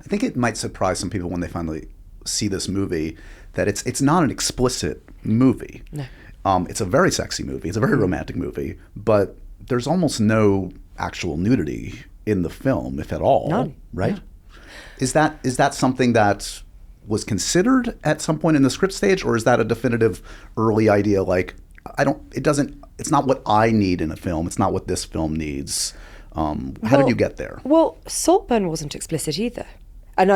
I think it might surprise some people when they finally see this movie that it's not an explicit movie. No. It's a very sexy movie. It's a very romantic movie, but there's almost no actual nudity in the film, if at all. None. Right? Yeah. Is that something that was considered at some point in the script stage, or is that a definitive early idea? Like, it's not what I need in a film. It's not what this film needs. How did you get there? Well, Saltburn wasn't explicit either. And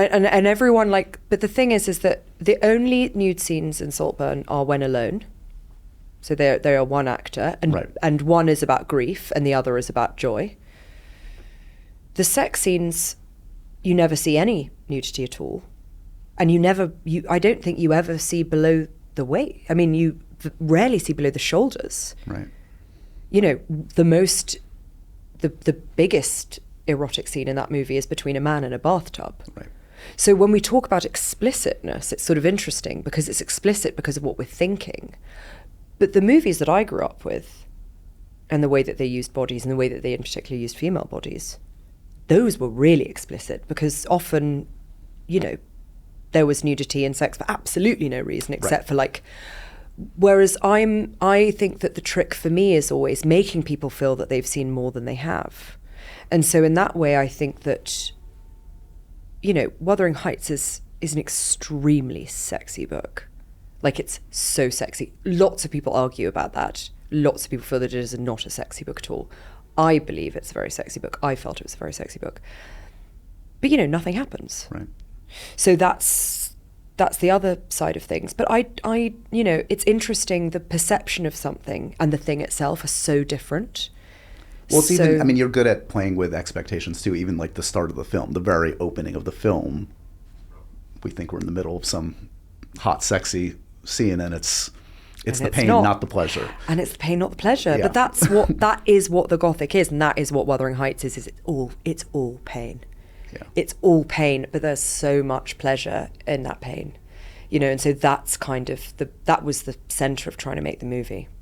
everyone but the thing is that the only nude scenes in Saltburn are when alone. So they are one actor, and one is about grief and the other is about joy. The sex scenes, you never see any nudity at all. And I don't think you ever see below the waist. I mean, you rarely see below the shoulders. Right. You know, the biggest erotic scene in that movie is between a man and a bathtub. Right. So when we talk about explicitness, it's sort of interesting because it's explicit because of what we're thinking. But the movies that I grew up with and the way that they used bodies and the way that they in particular used female bodies, those were really explicit because often, you know, there was nudity and sex for absolutely no reason except for whereas I think that the trick for me is always making people feel that they've seen more than they have. And so in that way, I think that, you know, Wuthering Heights is an extremely sexy book. Like, it's so sexy. Lots of people argue about that. Lots of people feel that it is not a sexy book at all. I believe it's a very sexy book. I felt it was a very sexy book. But, you know, nothing happens. Right. So that's the other side of things. But I you know, it's interesting, the perception of something and the thing itself are so different. Well, it's even, I mean, you're good at playing with expectations too, even like the start of the film, the very opening of the film. We think we're in the middle of some hot, sexy scene, and it's the pain, not the pleasure. And it's the pain, not the pleasure. Yeah. But that is what the Gothic is, and that is what Wuthering Heights is it's all pain. Yeah. It's all pain, but there's so much pleasure in that pain. You know, and so that's kind of that was the center of trying to make the movie.